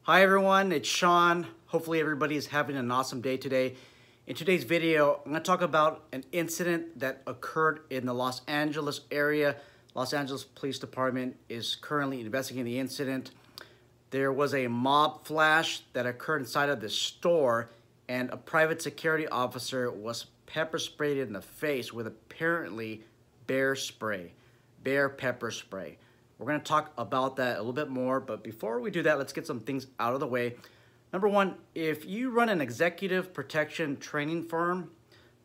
Hi everyone, it's Sean. Hopefully everybody is having an awesome day today. In today's video, I'm going to talk about an incident that occurred in the Los Angeles area. Los Angeles Police Department is currently investigating the incident. There was a mob flash that occurred inside of the store, and a private security officer was pepper sprayed in the face with apparently bear pepper spray. We're going to talk about that a little bit more, but before we do that, let's get some things out of the way. Number one, if you run an executive protection training firm,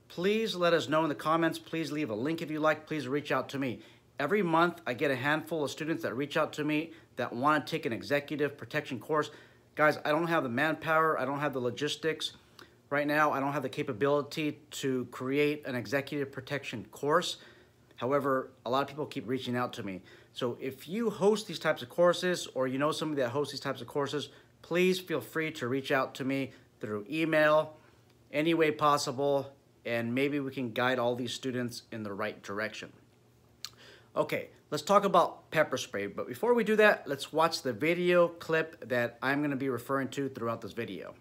please let us know in the comments. Please leave a link if you like. Please reach out to me. Every month, I get a handful of students that reach out to me that want to take an executive protection course. Guys, I don't have the manpower. I don't have the logistics. Right now, I don't have the capability to create an executive protection course. However, a lot of people keep reaching out to me. So if you host these types of courses, or you know somebody that hosts these types of courses, please feel free to reach out to me through email, any way possible, and maybe we can guide all these students in the right direction. Okay, let's talk about pepper spray. But before we do that, let's watch the video clip that I'm going to be referring to throughout this video.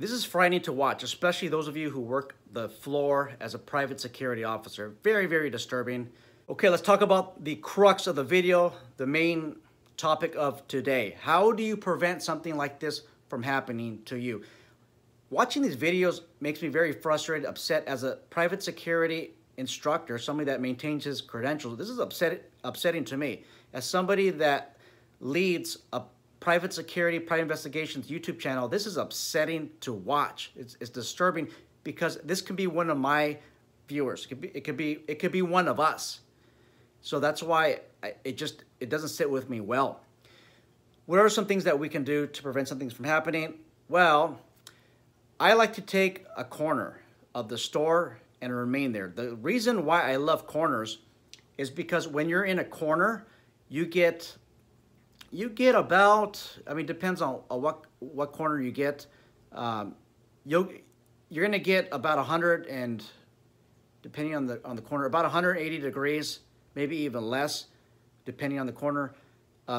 This is frightening to watch, especially those of you who work the floor as a private security officer. Very, very disturbing. Okay, let's talk about the crux of the video, the main topic of today. How do you prevent something like this from happening to you? Watching these videos makes me very frustrated, upset as a private security instructor, somebody that maintains his credentials. This is upsetting to me. As somebody that leads a private security, private investigations YouTube channel, this is upsetting to watch. It's disturbing because this can be one of my viewers. It could be one of us. So that's why it doesn't sit with me well. What are some things that we can do to prevent some things from happening? Well, I like to take a corner of the store and remain there. The reason why I love corners is because when you're in a corner, you get about, I mean, depends on what corner you get. You're gonna get about 100 and, depending on the corner, about 180 degrees, maybe even less, depending on the corner,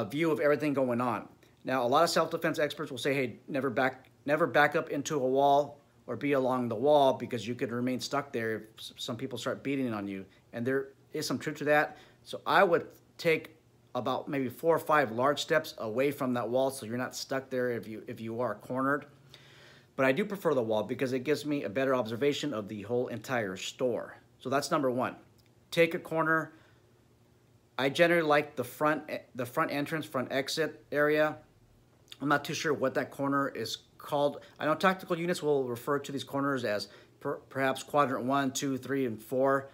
view of everything going on. Now, a lot of self-defense experts will say, hey, never back up into a wall or be along the wall because you could remain stuck there if some people start beating on you. And there is some truth to that. So I would take about maybe 4 or 5 large steps away from that wall so you're not stuck there if you are cornered. But I do prefer the wall because it gives me a better observation of the whole entire store. So that's number one. Take a corner. I generally like the front entrance, front exit area. I'm not too sure what that corner is called. I know tactical units will refer to these corners as perhaps quadrant 1, 2, 3, and 4,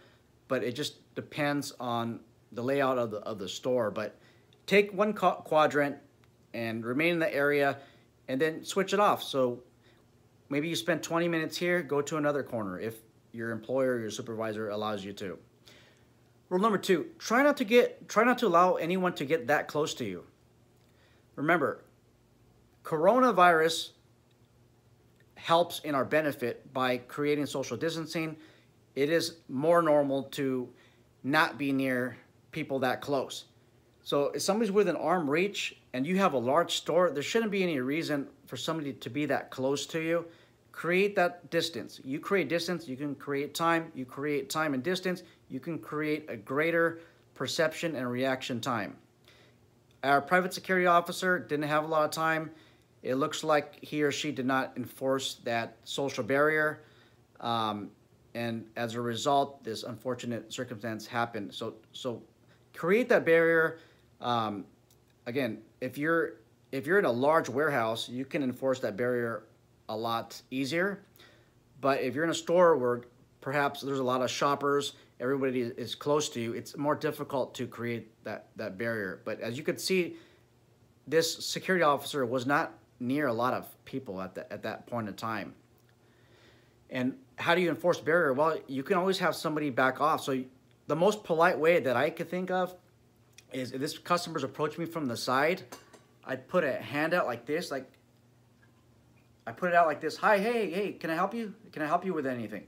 but it just depends on the layout of the store. But take one quadrant and remain in the area and then switch it off. So maybe you spend 20 minutes here, go to another corner if your employer or your supervisor allows you to. Rule number 2, try not to allow anyone to get that close to you. Remember, coronavirus helps in our benefit by creating social distancing. It is more normal to not be near people that close. So if somebody's within arm reach and you have a large store, there shouldn't be any reason for somebody to be that close to you. Create that distance. You create distance, you can create time. You create time and distance, you can create a greater perception and reaction time. Our private security officer didn't have a lot of time. It looks like he or she did not enforce that social barrier. And as a result, this unfortunate circumstance happened. So create that barrier. Again, if you're in a large warehouse, you can enforce that barrier a lot easier. But if you're in a store where perhaps there's a lot of shoppers, everybody is close to you, it's more difficult to create that barrier. But as you could see, this security officer was not near a lot of people at that point in time. And how do you enforce barrier? Well, you can always have somebody back off. So the most polite way that I could think of is if this customer's approaching me from the side, I put a hand out like this, like I put it out like this. Hi, hey, can I help you? Can I help you with anything?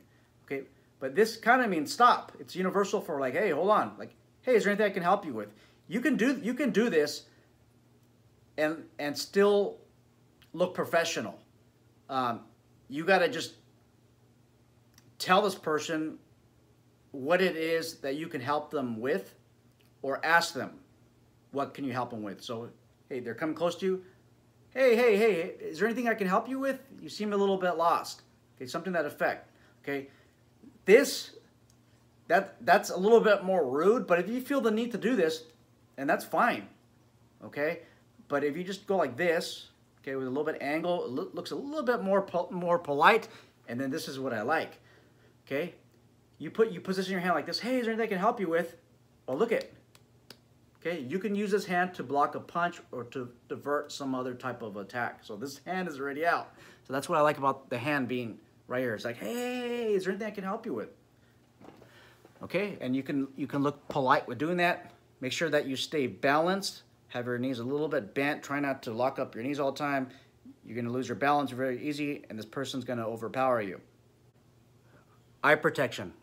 Okay, but this kind of means stop. It's universal for like, hey, hold on. Like, hey, is there anything I can help you with? You can do this and still look professional. You got to just tell this person what it is that you can help them with, or ask them, what can you help them with? So, hey, they're coming close to you. Hey, is there anything I can help you with? You seem a little bit lost. Okay, something to that effect. Okay, that's a little bit more rude, but if you feel the need to do this, and that's fine. Okay, but if you just go like this, okay, with a little bit angle, it looks a little bit more polite, and then this is what I like. Okay, you position your hand like this. Hey, is there anything I can help you with? Well, look it. Okay, you can use this hand to block a punch or to divert some other type of attack. So this hand is already out. So that's what I like about the hand being right here. It's like, hey, is there anything I can help you with? Okay, and you can look polite with doing that. Make sure that you stay balanced. Have your knees a little bit bent. Try not to lock up your knees all the time. You're going to lose your balance very easy, and this person's going to overpower you. Eye protection.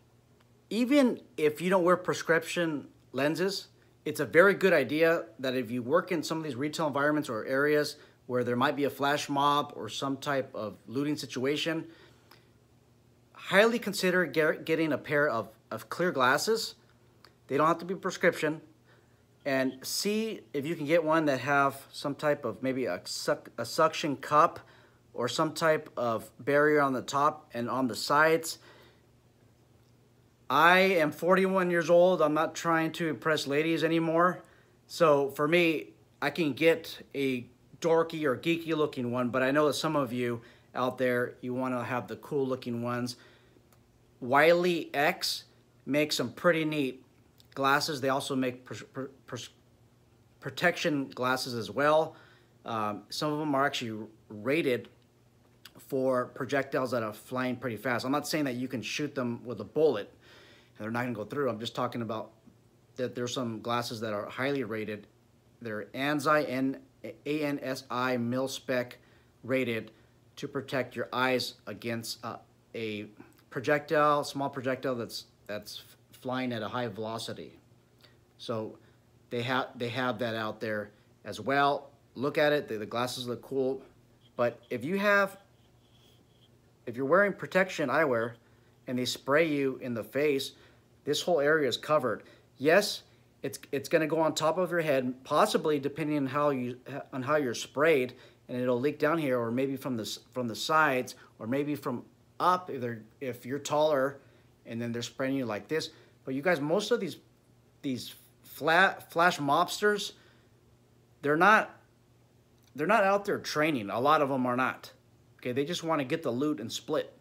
Even if you don't wear prescription lenses, it's a very good idea that if you work in some of these retail environments or areas where there might be a flash mob or some type of looting situation, highly consider getting a pair of clear glasses. They don't have to be prescription. And see if you can get one that have some type of maybe a suction cup or some type of barrier on the top and on the sides. I am 41 years old. I'm not trying to impress ladies anymore. So for me, I can get a dorky or geeky looking one, but I know that some of you out there, you want to have the cool looking ones. Wiley X makes some pretty neat glasses. They also make protection glasses as well. Some of them are actually rated for projectiles that are flying pretty fast. I'm not saying that you can shoot them with a bullet and they're not going to go through. I'm just talking about that there's some glasses that are highly rated. They're ANSI, ANSI mil-spec rated to protect your eyes against a projectile, small projectile that's flying at a high velocity. So they have that out there as well. Look at it. The glasses look cool. But if you're wearing protection eyewear and they spray you in the face, this whole area is covered. Yes, it's going to go on top of your head, possibly depending on how you're sprayed, and it'll leak down here, or maybe from the sides, or maybe from up if you're taller, and then they're spraying you like this. But you guys, most of these flash mobsters, they're not out there training. A lot of them are not. Okay, they just want to get the loot and split.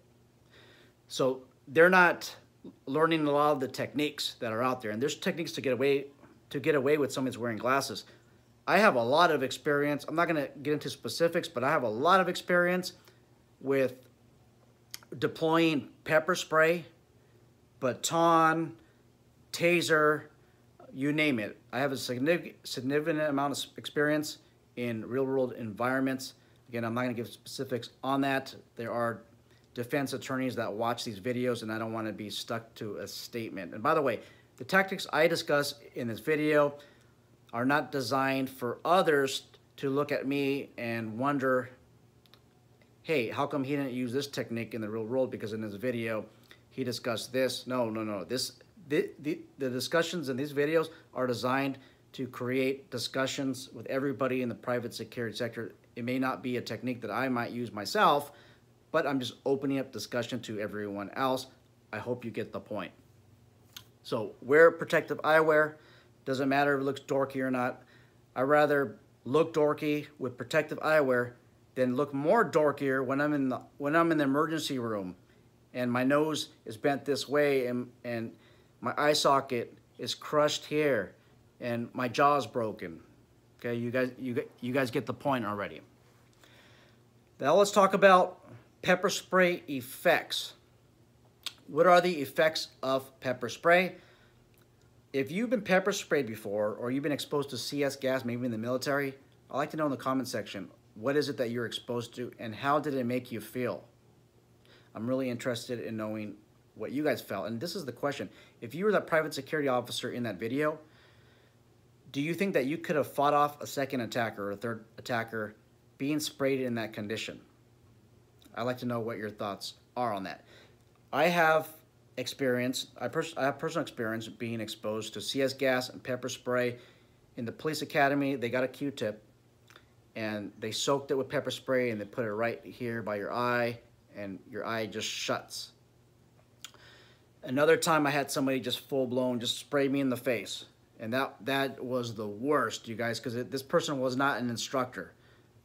So they're not learning a lot of the techniques that are out there. And there's techniques to get away with someone's wearing glasses. I have a lot of experience. I'm not going to get into specifics, but I have a lot of experience with deploying pepper spray, baton, taser, you name it. I have a significant amount of experience in real-world environments. Again, I'm not going to give specifics on that. There are defense attorneys that watch these videos, and I don't want to be stuck to a statement. And by the way, the tactics I discuss in this video are not designed for others to look at me and wonder, hey, how come he didn't use this technique in the real world? Because in this video, he discussed this. No. The discussions in these videos are designed to create discussions with everybody in the private security sector. It may not be a technique that I might use myself, but I'm just opening up discussion to everyone else. I hope you get the point. So wear protective eyewear. Doesn't matter if it looks dorky or not. I'd rather look dorky with protective eyewear than look more dorkier when I'm in the emergency room and my nose is bent this way and my eye socket is crushed here and my jaw's broken. Okay, you guys get the point already. Now let's talk about pepper spray effects. What are the effects of pepper spray? if you've been pepper sprayed before, or you've been exposed to CS gas, maybe in the military, I'd like to know in the comment section, what is it that you're exposed to and how did it make you feel? I'm really interested in knowing what you guys felt. And this is the question. If you were that private security officer in that video, do you think that you could have fought off a second attacker or a third attacker being sprayed in that condition? I'd like to know what your thoughts are on that. I have experience, I have personal experience being exposed to CS gas and pepper spray. In the police academy, they got a Q-tip and they soaked it with pepper spray and they put it right here by your eye and your eye just shuts. Another time I had somebody just full-blown just spray me in the face. And that was the worst, you guys, because this person was not an instructor.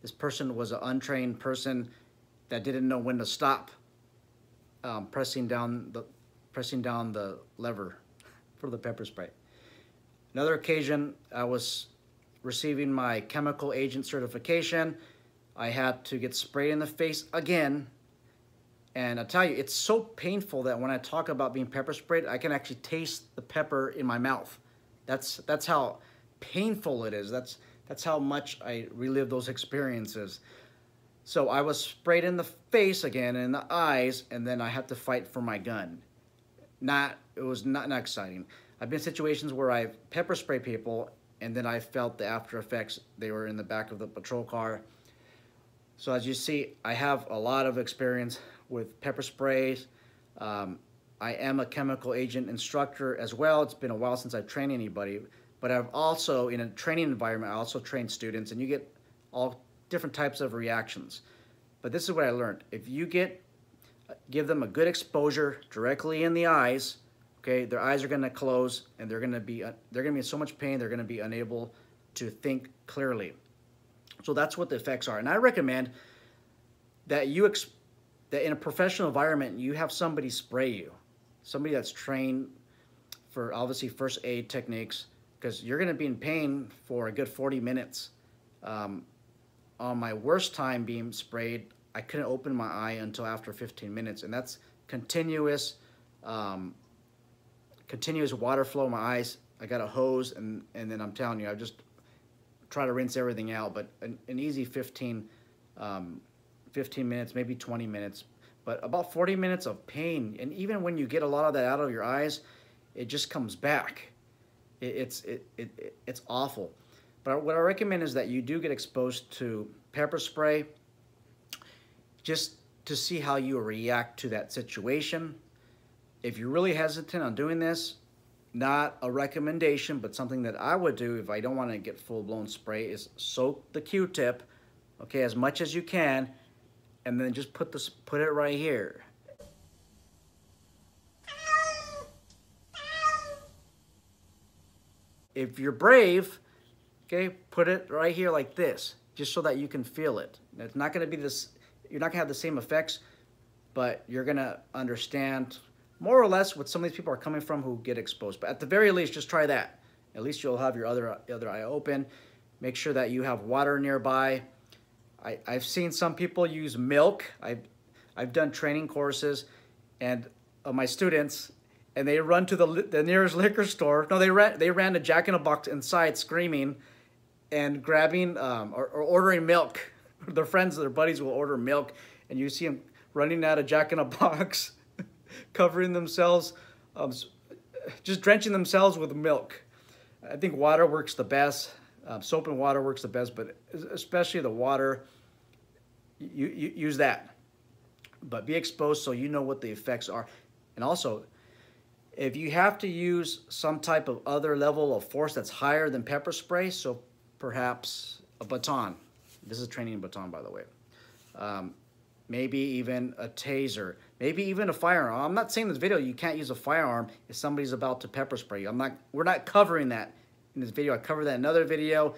This person was an untrained person that didn't know when to stop pressing down the lever for the pepper spray. Another occasion, I was receiving my chemical agent certification. I had to get sprayed in the face again. And I tell you, it's so painful that when I talk about being pepper sprayed, I can actually taste the pepper in my mouth. That's how painful it is. That's how much I relive those experiences. So I was sprayed in the face again and in the eyes, and then I had to fight for my gun. It was not exciting. I've been in situations where I've pepper sprayed people, and then I felt the after effects. They were in the back of the patrol car. So as you see, I have a lot of experience with pepper sprays. I am a chemical agent instructor as well. It's been a while since I've trained anybody, but I've also, in a training environment, I also train students, and you get all different types of reactions. But this is what I learned. If you give them a good exposure directly in the eyes, okay, their eyes are gonna close and they're gonna be in so much pain, they're gonna be unable to think clearly. So that's what the effects are. And I recommend that that in a professional environment, you have somebody spray you. Somebody that's trained for obviously first aid techniques, because you're gonna be in pain for a good 40 minutes. On my worst time being sprayed, I couldn't open my eye until after 15 minutes, and that's continuous water flow in my eyes. I got a hose, and then I'm telling you, I just try to rinse everything out, but an easy 15 minutes, maybe 20 minutes, but about 40 minutes of pain. And even when you get a lot of that out of your eyes, it just comes back. It's awful. But what I recommend is that you do get exposed to pepper spray just to see how you react to that situation. If you're really hesitant on doing this, not a recommendation, but something that I would do if I don't want to get full-blown spray, is soak the Q-tip, okay, as much as you can, and then just put it right here. If you're brave, okay, put it right here like this, just so that you can feel it. It's not going to be this, you're not going to have the same effects, but you're going to understand more or less what some of these people are coming from who get exposed. But at the very least, just try that. At least you'll have your other eye open. Make sure that you have water nearby. I've seen some people use milk. I've done training courses and my students, and they run to the nearest liquor store. No, they ran to Jack in the Box inside screaming and grabbing or ordering milk. Their friends, their buddies will order milk, and you see them running out of Jack in the Box, covering themselves, just drenching themselves with milk. I think water works the best. Soap and water works the best, but especially the water, you use that. But be exposed so you know what the effects are. And also, if you have to use some type of other level of force that's higher than pepper spray, so perhaps a baton. This is a training baton, by the way. Maybe even a taser. Maybe even a firearm. I'm not saying in this video you can't use a firearm if somebody's about to pepper spray you. We're not covering that in this video. I covered that in another video.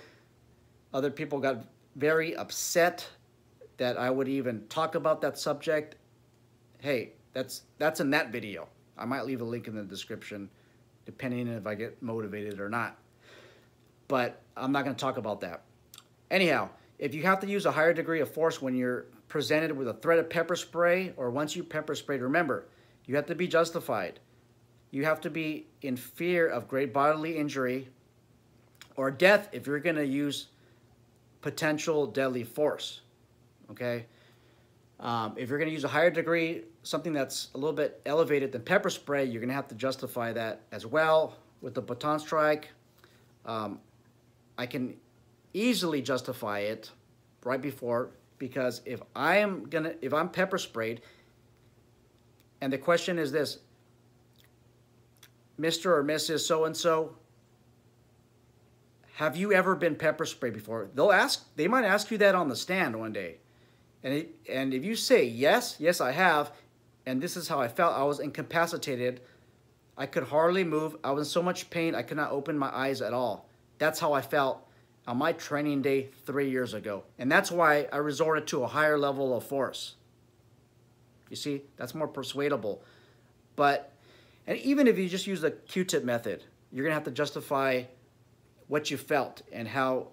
Other people got very upset that I would even talk about that subject. Hey, that's in that video. I might leave a link in the description, depending if I get motivated or not. But I'm not going to talk about that. Anyhow, if you have to use a higher degree of force when you're presented with a threat of pepper spray, or once you pepper sprayed, remember, you have to be justified. you have to be in fear of great bodily injury or death if you're going to use potential deadly force, okay? If you're going to use a higher degree, something that's a little bit elevated than pepper spray, you're going to have to justify that as well. With the baton strike, I can easily justify it right before, because if I'm pepper sprayed, and the question is this, Mr. or Mrs. so-and-so, have you ever been pepper sprayed before? They might ask you that on the stand one day. And if you say, yes, I have, and this is how I felt, I was incapacitated, I could hardly move, I was in so much pain, I could not open my eyes at all. That's how I felt on my training day 3 years ago. And that's why I resorted to a higher level of force. You see, that's more persuadable. And even if you just use the Q-tip method, you're gonna have to justify what you felt and how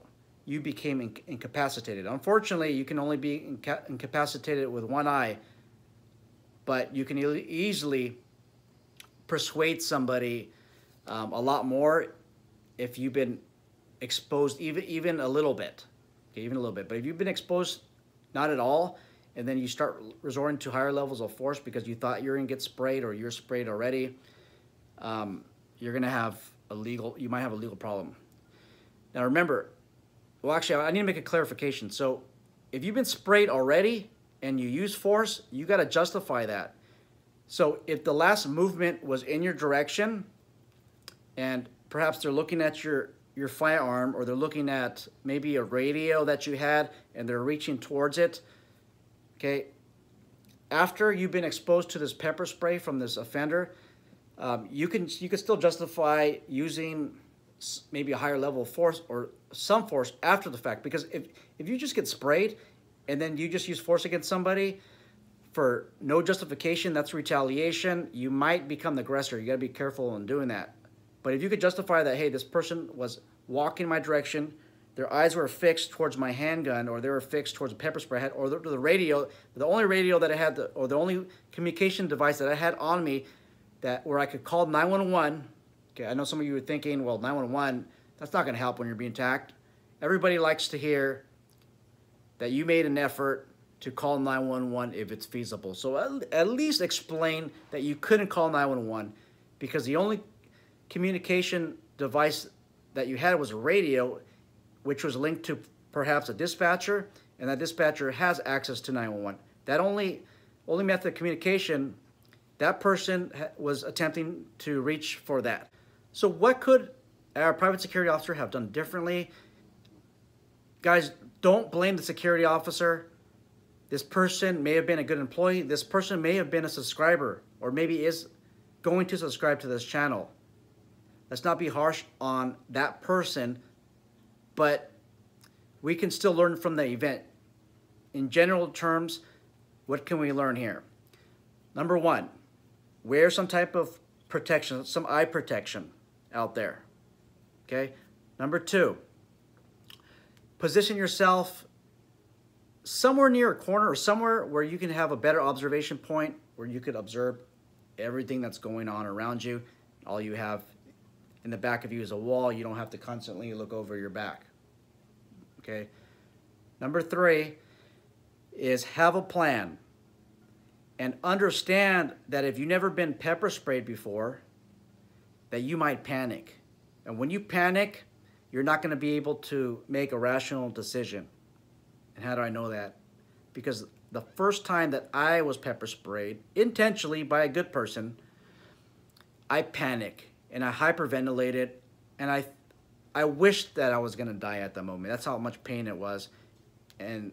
you became incapacitated. Unfortunately, you can only be incapacitated with one eye, but you can easily persuade somebody a lot more if you've been exposed even a little bit, okay, even a little bit. But if you've been exposed not at all, and then you start resorting to higher levels of force because you thought you're gonna get sprayed or you're sprayed already, you're gonna have you might have a legal problem. Now remember, well, actually, I need to make a clarification. So if you've been sprayed already and you use force, you got to justify that. So if the last movement was in your direction and perhaps they're looking at your firearm, or they're looking at maybe a radio that you had and they're reaching towards it, okay, after you've been exposed to this pepper spray from this offender, you can still justify using maybe a higher level of force or some force after the fact. Because if you just get sprayed and then you just use force against somebody for no justification, that's retaliation. You might become the aggressor. You got to be careful in doing that. But if you could justify that, hey, this person was walking my direction, their eyes were fixed towards my handgun, or they were fixed towards the pepper spray I had, or the radio, the only radio that I had, or the only communication device that I had on me where I could call 911. Okay, I know some of you are thinking, well, 911, that's not going to help when you're being attacked. Everybody likes to hear that you made an effort to call 911 if it's feasible. So at least explain that you couldn't call 911 because the only communication device that you had was a radio, which was linked to perhaps a dispatcher, and that dispatcher has access to 911. That only method of communication, that person was attempting to reach for that. So what could our private security officer have done differently? Guys, don't blame the security officer. This person may have been a good employee. This person may have been a subscriber, or maybe is going to subscribe to this channel. Let's not be harsh on that person, but we can still learn from the event. In general terms, what can we learn here? Number one, wear some type of protection, some eye protection out there, okay? Number two, position yourself somewhere near a corner or somewhere where you can have a better observation point, where you could observe everything that's going on around you. All you have in the back of you is a wall. You don't have to constantly look over your back, okay? Number three is have a plan and understand that if you've never been pepper sprayed before, that you might panic. And when you panic, you're not going to be able to make a rational decision. And how do I know that? Because the first time that I was pepper sprayed, intentionally by a good person, I panicked and I hyperventilated, and I wished that I was going to die at the moment. That's how much pain it was. And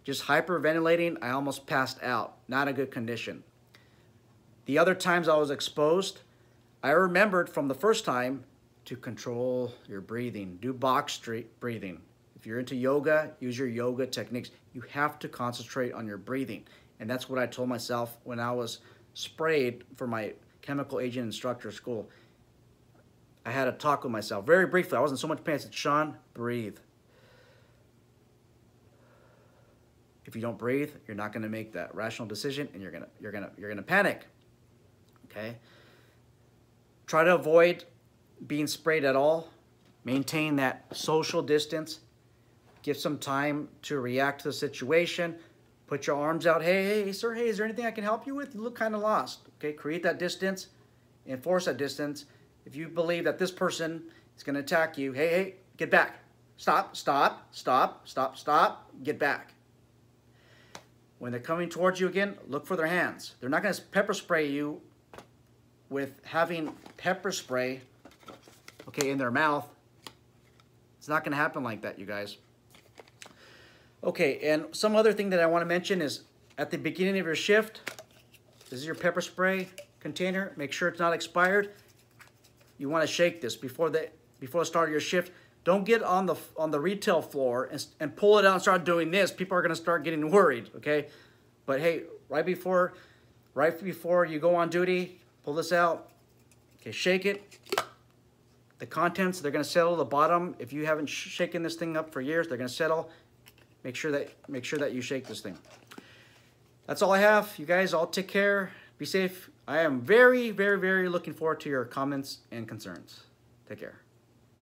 just hyperventilating, I almost passed out. Not a good condition. The other times I was exposed, I remembered from the first time to control your breathing. Do box breathing. If you're into yoga, use your yoga techniques. You have to concentrate on your breathing. And that's what I told myself when I was sprayed for my chemical agent instructor school. I had a talk with myself very briefly. I wasn't so much pain. I said, Sean, breathe. If you don't breathe, you're not going to make that rational decision, and you're gonna panic. Okay. Try to avoid being sprayed at all. Maintain that social distance. Give some time to react to the situation. Put your arms out. Hey, sir, hey, is there anything I can help you with? You look kind of lost. Okay, create that distance. Enforce that distance. If you believe that this person is going to attack you, hey, get back. Stop, get back. When they're coming towards you again, look for their hands. They're not going to pepper spray you with having pepper spray, okay, in their mouth. It's not going to happen like that, you guys. Okay, and some other thing that I want to mention is at the beginning of your shift, this is your pepper spray container. Make sure it's not expired. You want to shake this before the start of your shift. Don't get on the retail floor and pull it out and start doing this. People are going to start getting worried, okay? But hey, right before you go on duty, pull this out. Okay, shake it. The contents, they're going to settle the bottom. If you haven't shaken this thing up for years, they're going to settle. Make sure that you shake this thing. That's all I have. You guys all take care. Be safe. I am very, very, very looking forward to your comments and concerns. Take care.